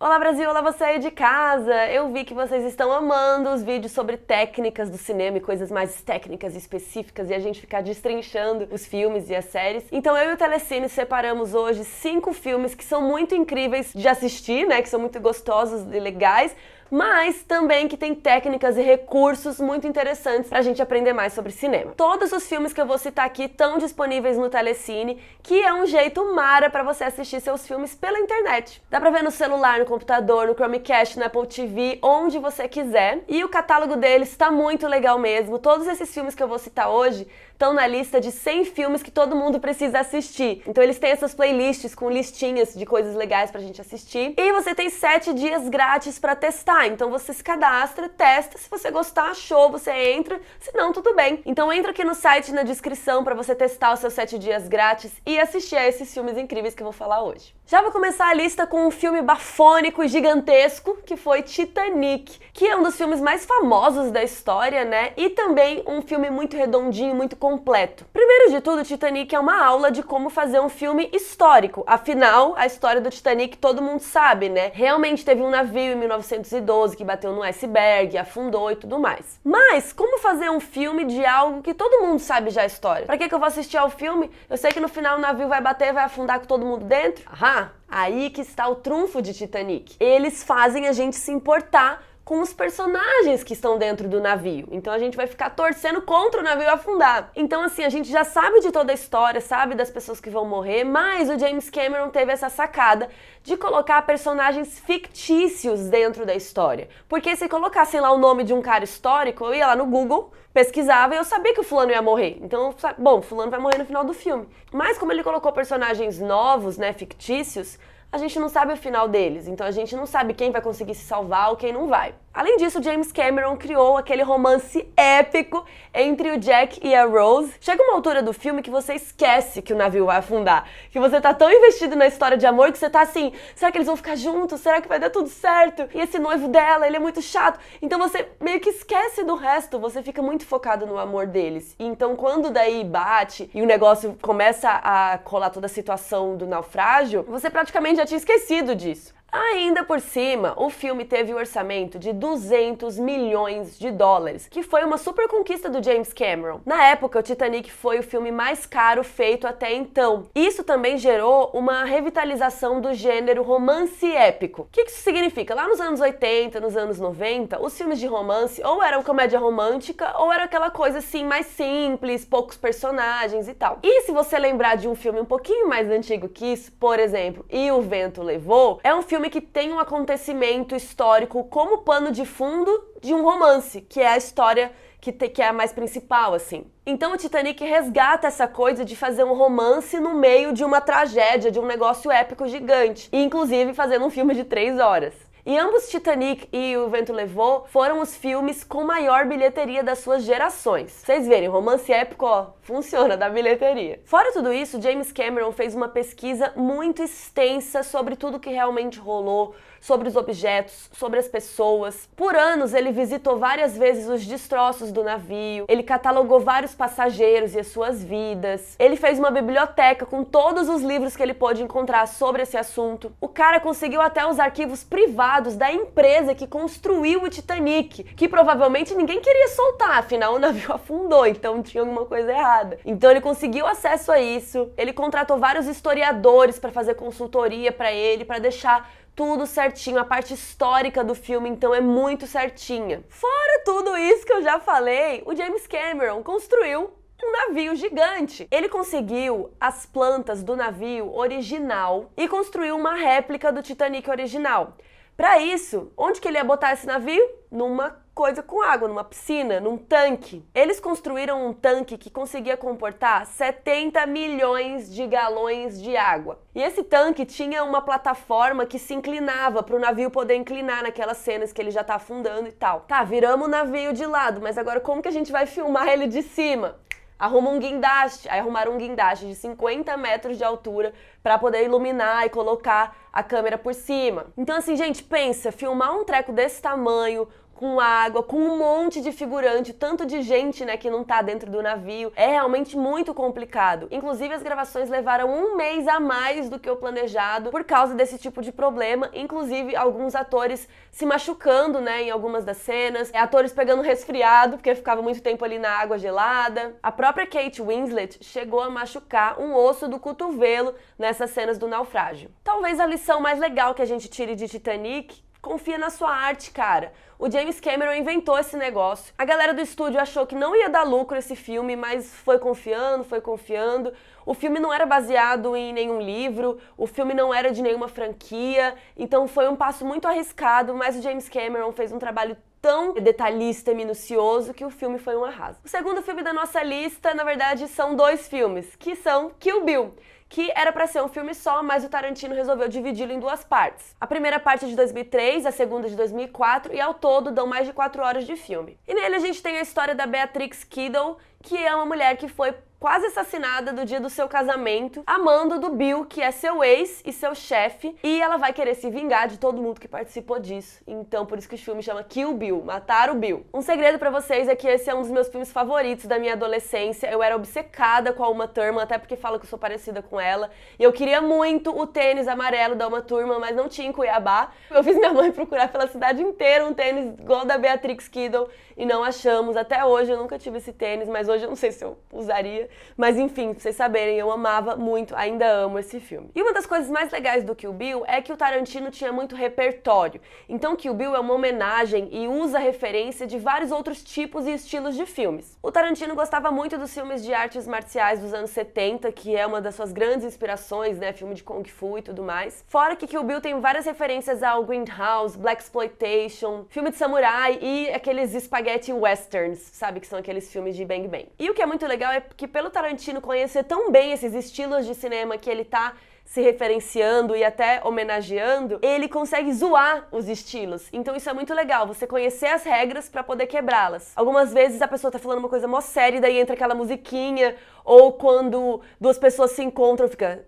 Olá Brasil, olá você aí de casa! Eu vi que vocês estão amando os vídeos sobre técnicas do cinema e coisas mais técnicas e específicas e a gente ficar destrinchando os filmes e as séries. Então eu e o Telecine separamos hoje 5 filmes que são muito incríveis de assistir, né? Que são muito gostosos e legais, mas também que tem técnicas e recursos muito interessantes pra gente aprender mais sobre cinema. Todos os filmes que eu vou citar aqui estão disponíveis no Telecine, que é um jeito mara pra você assistir seus filmes pela internet. Dá pra ver no celular, no computador, no Chromecast, no Apple TV, onde você quiser. E o catálogo deles tá muito legal mesmo. Todos esses filmes que eu vou citar hoje estão na lista de 100 filmes que todo mundo precisa assistir. Então eles têm essas playlists com listinhas de coisas legais pra gente assistir. E você tem 7 dias grátis pra testar. Então você se cadastra, testa, se você gostar, show, você entra, se não, tudo bem. Então entra aqui no site, na descrição, pra você testar os seus 7 dias grátis e assistir a esses filmes incríveis que eu vou falar hoje. Já vou começar a lista com um filme bafônico e gigantesco, que foi Titanic, que é um dos filmes mais famosos da história, né? E também um filme muito redondinho, muito completo. Primeiro de tudo, Titanic é uma aula de como fazer um filme histórico. Afinal, a história do Titanic todo mundo sabe, né? Realmente teve um navio em 1912 que bateu no iceberg, afundou e tudo mais. Mas como fazer um filme de algo que todo mundo sabe já a história? Pra que eu vou assistir ao filme? Eu sei que no final o navio vai bater, vai afundar com todo mundo dentro? Aham, aí que está o trunfo de Titanic. Eles fazem a gente se importar com os personagens que estão dentro do navio. Então a gente vai ficar torcendo contra o navio afundar. Então assim, a gente já sabe de toda a história, sabe das pessoas que vão morrer, mas o James Cameron teve essa sacada de colocar personagens fictícios dentro da história. Porque se colocassem lá o nome de um cara histórico, eu ia lá no Google, pesquisava e eu sabia que o fulano ia morrer. Então, bom, fulano vai morrer no final do filme. Mas como ele colocou personagens novos, né, fictícios, a gente não sabe o final deles, então a gente não sabe quem vai conseguir se salvar ou quem não vai. Além disso, James Cameron criou aquele romance épico entre o Jack e a Rose. Chega uma altura do filme que você esquece que o navio vai afundar, que você tá tão investido na história de amor que você tá assim, será que eles vão ficar juntos? Será que vai dar tudo certo? E esse noivo dela, ele é muito chato. Então você meio que esquece do resto, você fica muito focado no amor deles. E então quando daí bate e o negócio começa a colar toda a situação do naufrágio, você praticamente já tinha esquecido disso. Ainda por cima, o filme teve um orçamento de 200 milhões de dólares, que foi uma super conquista do James Cameron. Na época, o Titanic foi o filme mais caro feito até então. Isso também gerou uma revitalização do gênero romance épico. O que isso significa? Lá nos anos 80, nos anos 90, os filmes de romance ou eram comédia romântica ou era aquela coisa assim mais simples, poucos personagens e tal. E se você lembrar de um filme um pouquinho mais antigo que isso, por exemplo, E o Vento Levou, é um filme que tem um acontecimento histórico como pano de fundo de um romance, que é a história que é a mais principal, assim. Então o Titanic resgata essa coisa de fazer um romance no meio de uma tragédia, de um negócio épico gigante, e inclusive fazendo um filme de 3 horas. E ambos, Titanic e O Vento Levou, foram os filmes com maior bilheteria das suas gerações. Vocês verem, romance épico, ó, funciona, dá bilheteria. Fora tudo isso, James Cameron fez uma pesquisa muito extensa sobre tudo que realmente rolou, sobre os objetos, sobre as pessoas. Por anos, ele visitou várias vezes os destroços do navio, ele catalogou vários passageiros e as suas vidas, ele fez uma biblioteca com todos os livros que ele pôde encontrar sobre esse assunto. O cara conseguiu até os arquivos privados da empresa que construiu o Titanic, que provavelmente ninguém queria soltar, afinal o navio afundou, então tinha alguma coisa errada. Então ele conseguiu acesso a isso, ele contratou vários historiadores para fazer consultoria para ele, para deixar tudo certinho, a parte histórica do filme então é muito certinha. Fora tudo isso que eu já falei, o James Cameron construiu um navio gigante. Ele conseguiu as plantas do navio original e construiu uma réplica do Titanic original. Para isso, onde que ele ia botar esse navio? Numa coisa com água, numa piscina, num tanque. Eles construíram um tanque que conseguia comportar 70 milhões de galões de água. E esse tanque tinha uma plataforma que se inclinava para o navio poder inclinar naquelas cenas que ele já tá afundando e tal. Tá, viramos o navio de lado, mas agora como que a gente vai filmar ele de cima? Arruma um guindaste, aí arrumaram um guindaste de 50 metros de altura para poder iluminar e colocar a câmera por cima. Então assim, gente, pensa, filmar um treco desse tamanho, com água, com um monte de figurante, tanto de gente, né, que não tá dentro do navio. É realmente muito complicado. Inclusive, as gravações levaram um mês a mais do que o planejado por causa desse tipo de problema. Inclusive, alguns atores se machucando, né, em algumas das cenas. Atores pegando resfriado, porque ficava muito tempo ali na água gelada. A própria Kate Winslet chegou a machucar um osso do cotovelo nessas cenas do naufrágio. Talvez a lição mais legal que a gente tire de Titanic: confia na sua arte, cara. O James Cameron inventou esse negócio. A galera do estúdio achou que não ia dar lucro esse filme, mas foi confiando, foi confiando. O filme não era baseado em nenhum livro, o filme não era de nenhuma franquia, então foi um passo muito arriscado, mas o James Cameron fez um trabalho tão detalhista e minucioso que o filme foi um arraso. O segundo filme da nossa lista, na verdade, são 2 filmes, que são Kill Bill, que era pra ser um filme só, mas o Tarantino resolveu dividi-lo em 2 partes. A primeira parte é de 2003, a segunda de 2004, e ao todo dão mais de 4 horas de filme. E nele a gente tem a história da Beatrix Kiddo, que é uma mulher que foi quase assassinada do dia do seu casamento, amando do Bill, que é seu ex e seu chefe, e ela vai querer se vingar de todo mundo que participou disso. Então, por isso que o filme chama Kill Bill, Matar o Bill. Um segredo pra vocês é que esse é um dos meus filmes favoritos da minha adolescência. Eu era obcecada com a Uma Thurman, até porque fala que eu sou parecida com ela. E eu queria muito o tênis amarelo da Uma Thurman, mas não tinha em Cuiabá. Eu fiz minha mãe procurar pela cidade inteira um tênis igual da Beatrix Kiddo e não achamos. Até hoje eu nunca tive esse tênis, mas hoje eu não sei se eu usaria. Mas enfim, pra vocês saberem, eu amava muito, ainda amo esse filme. E uma das coisas mais legais do Kill Bill é que o Tarantino tinha muito repertório. Então Kill Bill é uma homenagem e usa referência de vários outros tipos e estilos de filmes. O Tarantino gostava muito dos filmes de artes marciais dos anos 70, que é uma das suas grandes inspirações, né? Filme de Kung Fu e tudo mais. Fora que Kill Bill tem várias referências ao Grindhouse, Blaxploitation, filme de samurai e aqueles spaghetti westerns, sabe? Que são aqueles filmes de bang bang. E o que é muito legal é que pelo Tarantino conhecer tão bem esses estilos de cinema que ele tá se referenciando e até homenageando, ele consegue zoar os estilos. Então isso é muito legal, você conhecer as regras pra poder quebrá-las. Algumas vezes a pessoa tá falando uma coisa mó séria e daí entra aquela musiquinha, ou quando 2 pessoas se encontram fica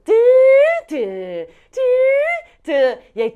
e aí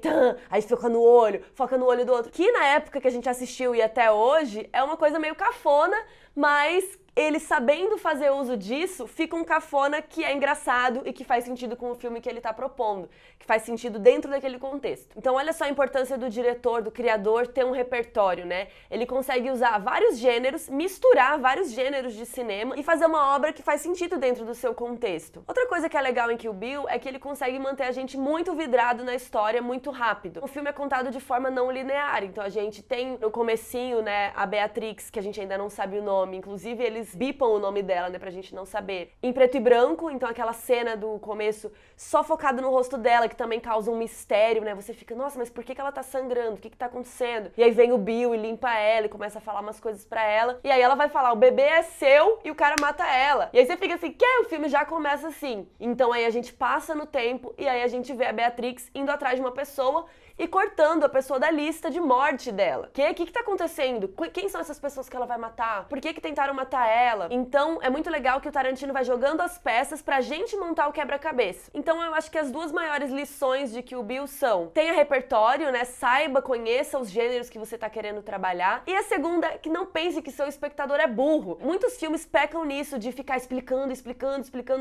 foca no olho do outro. Que na época que a gente assistiu e até hoje é uma coisa meio cafona, mas ele sabendo fazer uso disso, fica um cafona que é engraçado e que faz sentido com o filme que ele tá propondo, que faz sentido dentro daquele contexto. Então olha só a importância do diretor, do criador ter um repertório, né? Ele consegue usar vários gêneros, misturar vários gêneros de cinema e fazer uma obra que faz sentido dentro do seu contexto. Outra coisa que é legal em Kill Bill é que ele consegue manter a gente muito vidrado na história muito rápido. O filme é contado de forma não linear, então a gente tem no comecinho, né, a Beatrix, que a gente ainda não sabe o nome, inclusive eles bipam o nome dela, né, pra gente não saber. Em preto e branco, então aquela cena do começo só focado no rosto dela, que também causa um mistério, né? Você fica, nossa, mas por que ela tá sangrando? O que tá acontecendo? E aí vem o Bill e limpa ela e começa a falar umas coisas pra ela. E aí ela vai falar, o bebê é seu e o cara mata ela. E aí você fica assim, que? O filme já começa assim. Então aí a gente passa no tempo e aí a gente vê a Beatrix indo atrás de uma pessoa e cortando a pessoa da lista de morte dela. O que tá acontecendo? Quem são essas pessoas que ela vai matar? Por que tentaram matar ela? Então, é muito legal que o Tarantino vai jogando as peças pra gente montar o quebra-cabeça. Então, eu acho que as 2 maiores lições de Kill Bill são: tenha repertório, né? Saiba, conheça os gêneros que você tá querendo trabalhar. E a segunda é que não pense que seu espectador é burro. Muitos filmes pecam nisso, de ficar explicando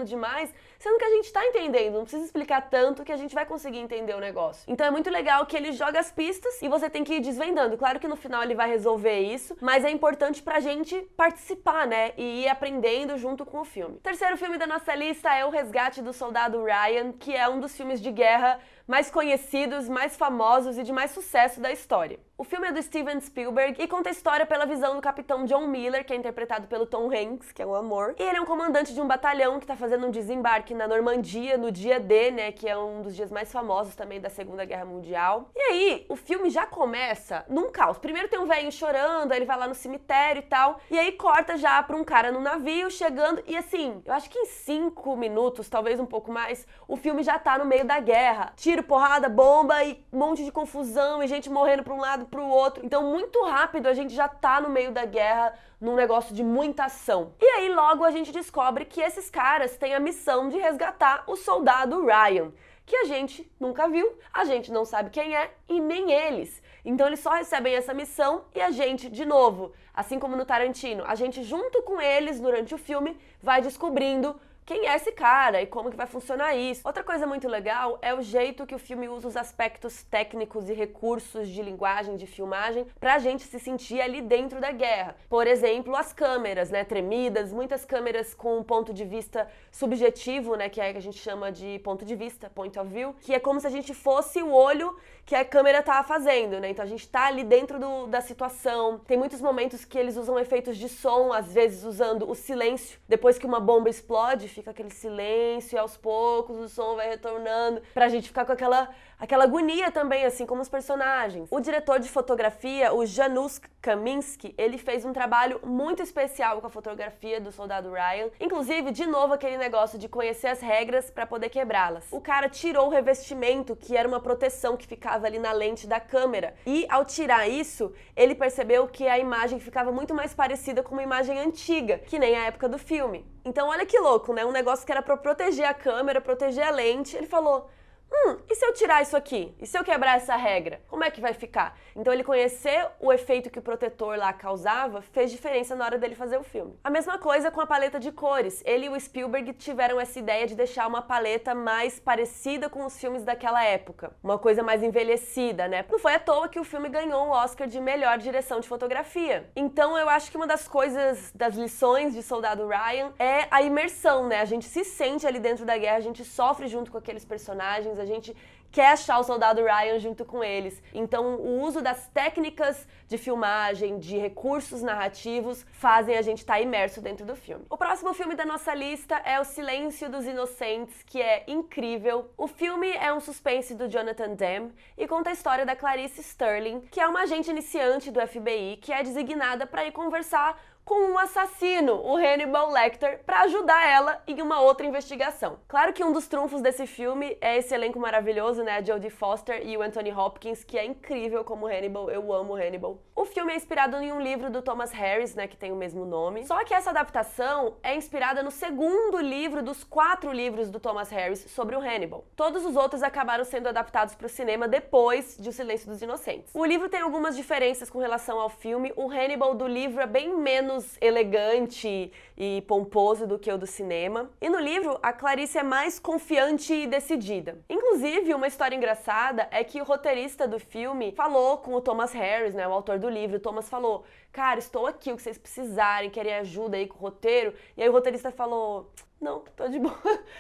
demais, sendo que a gente tá entendendo. Não precisa explicar tanto que a gente vai conseguir entender o negócio. Então, é muito legal que ele joga as pistas e você tem que ir desvendando. Claro que no final ele vai resolver isso, mas é importante pra gente participar, né? E ir aprendendo junto com o filme. O terceiro filme da nossa lista é O Resgate do Soldado Ryan, que é um dos filmes de guerra mais conhecidos, mais famosos e de mais sucesso da história. O filme é do Steven Spielberg e conta a história pela visão do capitão John Miller, que é interpretado pelo Tom Hanks, que é um amor. E ele é um comandante de um batalhão que tá fazendo um desembarque na Normandia no dia D, né, que é um dos dias mais famosos também da Segunda Guerra Mundial. E aí, o filme já começa num caos. Primeiro tem um velhinho chorando, aí ele vai lá no cemitério e tal, e aí corta já pra um cara no navio chegando, e assim, eu acho que em 5 minutos, talvez um pouco mais, o filme já tá no meio da guerra. Tiro, porrada, bomba e um monte de confusão e gente morrendo pra um lado pro outro. Então, muito rápido a gente já tá no meio da guerra, num negócio de muita ação. E aí, logo a gente descobre que esses caras têm a missão de resgatar o soldado Ryan, que a gente nunca viu, a gente não sabe quem é e nem eles. Então eles só recebem essa missão e a gente, de novo, assim como no Tarantino, a gente junto com eles durante o filme vai descobrindo quem é esse cara e como que vai funcionar isso. Outra coisa muito legal é o jeito que o filme usa os aspectos técnicos e recursos de linguagem, de filmagem, pra gente se sentir ali dentro da guerra. Por exemplo, as câmeras, né, tremidas, muitas câmeras com um ponto de vista subjetivo, né, que é que a gente chama de ponto de vista, point of view, que é como se a gente fosse o olho que a câmera tava fazendo, né? Então a gente tá ali dentro da situação. Tem muitos momentos que eles usam efeitos de som, às vezes usando o silêncio. Depois que uma bomba explode, fica aquele silêncio e aos poucos o som vai retornando pra gente ficar com aquela agonia também, assim como os personagens. O diretor de fotografia, o Janusz Kaminski, ele fez um trabalho muito especial com a fotografia do Soldado Ryan. Inclusive, de novo, aquele negócio de conhecer as regras pra poder quebrá-las. O cara tirou o revestimento, que era uma proteção que ficava ali na lente da câmera. E ao tirar isso, ele percebeu que a imagem ficava muito mais parecida com uma imagem antiga, que nem a época do filme. Então olha que louco, né? Um negócio que era pra proteger a câmera, proteger a lente. Ele falou: e se eu tirar isso aqui? E se eu quebrar essa regra? Como é que vai ficar? Então ele conhecer o efeito que o protetor lá causava fez diferença na hora dele fazer o filme. A mesma coisa com a paleta de cores. Ele e o Spielberg tiveram essa ideia de deixar uma paleta mais parecida com os filmes daquela época. Uma coisa mais envelhecida, né? Não foi à toa que o filme ganhou o Oscar de melhor direção de fotografia. Então eu acho que uma das coisas, das lições de Soldado Ryan é a imersão, né? A gente se sente ali dentro da guerra, a gente sofre junto com aqueles personagens, a gente quer achar o Soldado Ryan junto com eles. Então, o uso das técnicas de filmagem, de recursos narrativos, fazem a gente estar imerso dentro do filme. O próximo filme da nossa lista é O Silêncio dos Inocentes, que é incrível. O filme é um suspense do Jonathan Demme e conta a história da Clarice Sterling, que é uma agente iniciante do FBI que é designada para ir conversar com um assassino, o Hannibal Lecter, para ajudar ela em uma outra investigação. Claro que um dos trunfos desse filme é esse elenco maravilhoso, né, a Jodie Foster e o Anthony Hopkins, que é incrível como Hannibal, eu amo Hannibal. O filme é inspirado em um livro do Thomas Harris, né, que tem o mesmo nome, só que essa adaptação é inspirada no segundo livro dos 4 livros do Thomas Harris sobre o Hannibal. Todos os outros acabaram sendo adaptados para o cinema depois de O Silêncio dos Inocentes. O livro tem algumas diferenças com relação ao filme. O Hannibal do livro é bem menos elegante e pomposo do que o do cinema. E no livro, a Clarice é mais confiante e decidida. Inclusive, uma história engraçada é que o roteirista do filme falou com o Thomas Harris, né, o autor do livro. O Thomas falou: cara, estou aqui, o que vocês precisarem, querem ajuda aí com o roteiro. E aí o roteirista falou: não, tô de boa.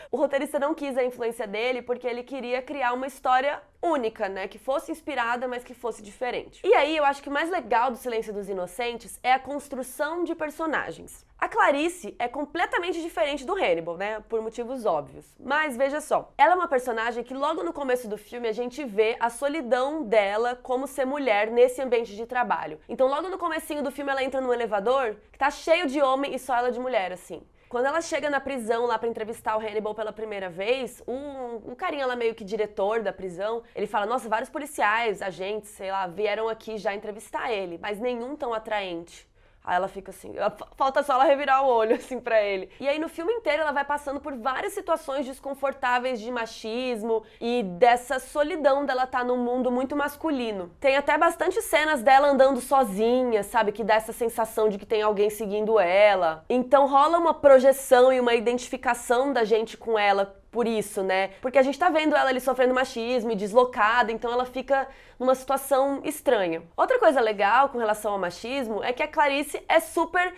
O roteirista não quis a influência dele porque ele queria criar uma história única, né? Que fosse inspirada, mas que fosse diferente. E aí, eu acho que o mais legal do Silêncio dos Inocentes é a construção de personagens. A Clarice é completamente diferente do Hannibal, né? Por motivos óbvios. Mas veja só, ela é uma personagem que logo no começo do filme a gente vê a solidão dela como ser mulher nesse ambiente de trabalho. Então logo no comecinho do filme ela entra num elevador que tá cheio de homem e só ela de mulher, assim. Quando ela chega na prisão lá pra entrevistar o Hannibal pela primeira vez, um carinha lá meio que diretor da prisão, ele fala: nossa, vários policiais, agentes, sei lá, vieram aqui já entrevistar ele, mas nenhum tão atraente. Aí ela fica assim, falta só ela revirar o olho assim pra ele. E aí no filme inteiro ela vai passando por várias situações desconfortáveis de machismo e dessa solidão dela tá num mundo muito masculino. Tem até bastante cenas dela andando sozinha, sabe? Que dá essa sensação de que tem alguém seguindo ela. Então rola uma projeção e uma identificação da gente com ela por isso, né? Porque a gente tá vendo ela ali sofrendo machismo e deslocada, então ela fica numa situação estranha. Outra coisa legal com relação ao machismo é que a Clarice é super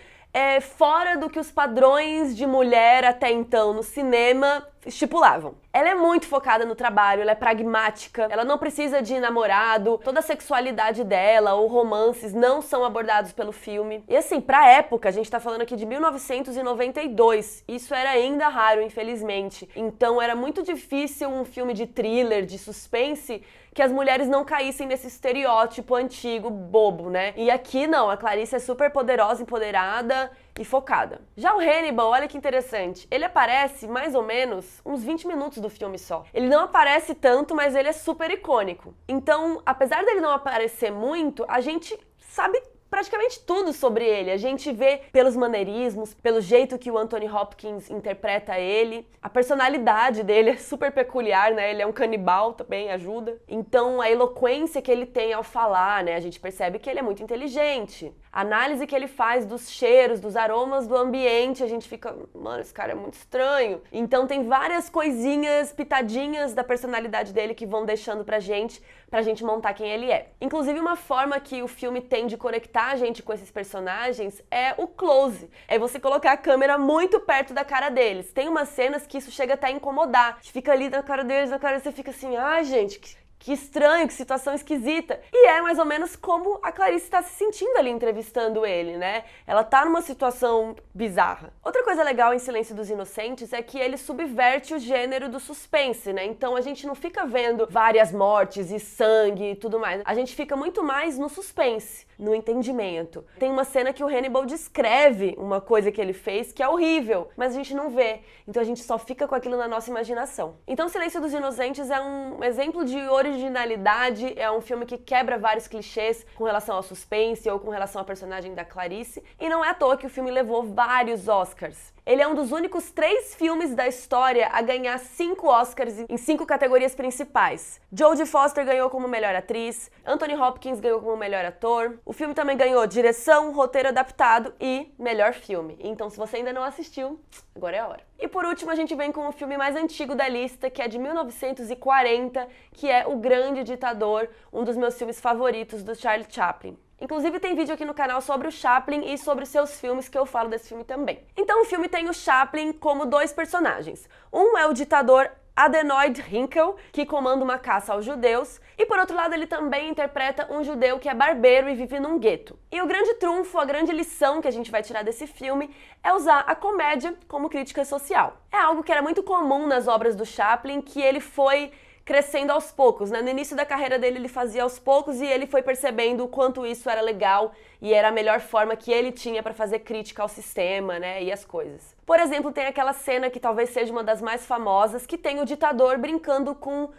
fora do que os padrões de mulher até então no cinema estipulavam. Ela é muito focada no trabalho, ela é pragmática, ela não precisa de namorado, toda a sexualidade dela ou romances não são abordados pelo filme. E assim, pra época, a gente tá falando aqui de 1992, isso era ainda raro, infelizmente. Então era muito difícil um filme de thriller, de suspense, que as mulheres não caíssem nesse estereótipo antigo, bobo, né? E aqui não, a Clarice é super poderosa, empoderada e focada. Já o Hannibal, olha que interessante, ele aparece mais ou menos uns 20 minutos do filme só. Ele não aparece tanto, mas ele é super icônico. Então, apesar dele não aparecer muito, a gente sabe praticamente tudo sobre ele. A gente vê pelos maneirismos, pelo jeito que o Anthony Hopkins interpreta ele. A personalidade dele é super peculiar, né? Ele é um canibal também, ajuda. Então, a eloquência que ele tem ao falar, né? A gente percebe que ele é muito inteligente. A análise que ele faz dos cheiros, dos aromas do ambiente, a gente fica, mano, esse cara é muito estranho. Então tem várias coisinhas, pitadinhas da personalidade dele que vão deixando pra gente montar quem ele é. Inclusive, uma forma que o filme tem de conectar a gente com esses personagens é o close. É você colocar a câmera muito perto da cara deles. Tem umas cenas que isso chega até a incomodar. Fica ali na cara deles, você fica assim, ai, gente, que estranho, que situação esquisita. E é mais ou menos como a Clarice está se sentindo ali entrevistando ele, né? Ela tá numa situação bizarra. Outra coisa legal em Silêncio dos Inocentes é que ele subverte o gênero do suspense, né? Então a gente não fica vendo várias mortes e sangue e tudo mais. A gente fica muito mais no suspense, no entendimento. Tem uma cena que o Hannibal descreve uma coisa que ele fez que é horrível, mas a gente não vê. Então a gente só fica com aquilo na nossa imaginação. Então Silêncio dos Inocentes é um exemplo de originalidade, é um filme que quebra vários clichês com relação ao suspense ou com relação à personagem da Clarice, e não é à toa que o filme levou vários Oscars. Ele é um dos únicos 3 filmes da história a ganhar 5 Oscars em 5 categorias principais. Jodie Foster ganhou como melhor atriz, Anthony Hopkins ganhou como melhor ator, o filme também ganhou direção, roteiro adaptado e melhor filme. Então, se você ainda não assistiu, agora é a hora. E por último, a gente vem com o filme mais antigo da lista, que é de 1940, que é O Grande Ditador, um dos meus filmes favoritos do Charlie Chaplin. Inclusive tem vídeo aqui no canal sobre o Chaplin e sobre os seus filmes que eu falo desse filme também. Então o filme tem o Chaplin como 2 personagens. Um é o ditador Adenoid Hynkel, que comanda uma caça aos judeus, e por outro lado ele também interpreta um judeu que é barbeiro e vive num gueto. E o grande trunfo, a grande lição que a gente vai tirar desse filme é usar a comédia como crítica social. É algo que era muito comum nas obras do Chaplin, que ele foi crescendo aos poucos, né? No início da carreira dele ele fazia aos poucos e ele foi percebendo o quanto isso era legal e era a melhor forma que ele tinha para fazer crítica ao sistema, né? E as coisas. Por exemplo, tem aquela cena que talvez seja uma das mais famosas, que tem o ditador brincando com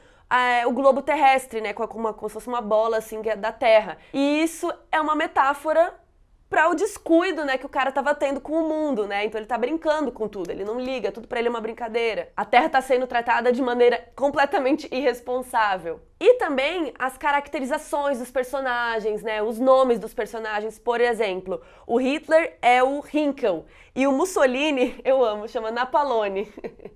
o globo terrestre, né? Como se fosse uma bola assim da Terra. E isso é uma metáfora para o descuido, né, que o cara tava tendo com o mundo, né? Então ele tá brincando com tudo, ele não liga, tudo para ele é uma brincadeira. A Terra tá sendo tratada de maneira completamente irresponsável. E também as caracterizações dos personagens, né? Os nomes dos personagens, por exemplo, o Hitler é o Hinkel e o Mussolini, eu amo, chama Napalone.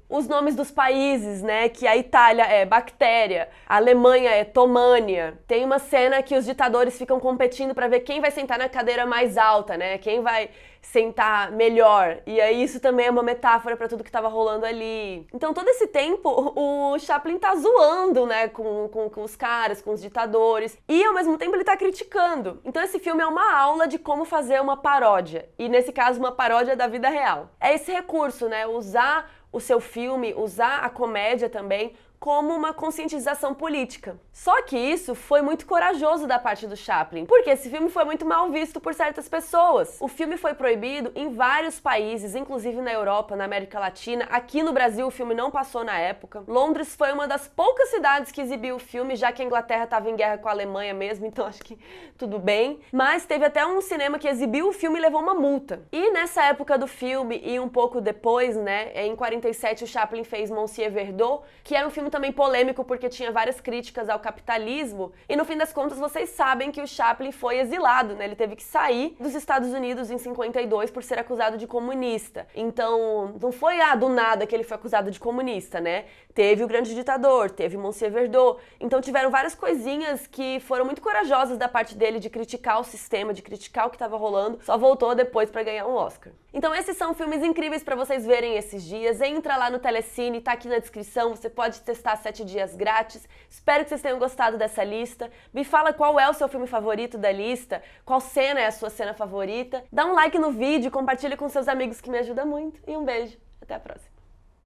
Os nomes dos países, né? Que a Itália é Bactéria, a Alemanha é Tomânia. Tem uma cena que os ditadores ficam competindo para ver quem vai sentar na cadeira mais alta, né? Quem vai sentar melhor. E aí isso também é uma metáfora para tudo que tava rolando ali. Então todo esse tempo o Chaplin tá zoando, né, com os caras, com os ditadores, e ao mesmo tempo ele tá criticando. Então esse filme é uma aula de como fazer uma paródia, e nesse caso uma paródia da vida real. É esse recurso, né, usar o seu filme, usar a comédia também como uma conscientização política. Só que isso foi muito corajoso da parte do Chaplin, porque esse filme foi muito mal visto por certas pessoas. O filme foi proibido em vários países, inclusive na Europa, na América Latina. Aqui no Brasil o filme não passou na época. Londres foi uma das poucas cidades que exibiu o filme, já que a Inglaterra estava em guerra com a Alemanha mesmo, então acho que tudo bem. Mas teve até um cinema que exibiu o filme e levou uma multa. E nessa época do filme e um pouco depois, né, em 47 o Chaplin fez Monsieur Verdot, que era um filme também polêmico porque tinha várias críticas ao capitalismo, e no fim das contas vocês sabem que o Chaplin foi exilado, né? Ele teve que sair dos Estados Unidos em 52 por ser acusado de comunista. Então, não foi do nada que ele foi acusado de comunista, né? Teve o Grande Ditador, teve Monsieur Verdot, então tiveram várias coisinhas que foram muito corajosas da parte dele de criticar o sistema, de criticar o que estava rolando, só voltou depois para ganhar um Oscar. Então esses são filmes incríveis para vocês verem esses dias. Entra lá no Telecine, tá aqui na descrição, você pode testar 7 dias grátis. Espero que vocês tenham gostado dessa lista. Me fala qual é o seu filme favorito da lista, qual cena é a sua cena favorita. Dá um like no vídeo, compartilha com seus amigos que me ajuda muito. E um beijo, até a próxima.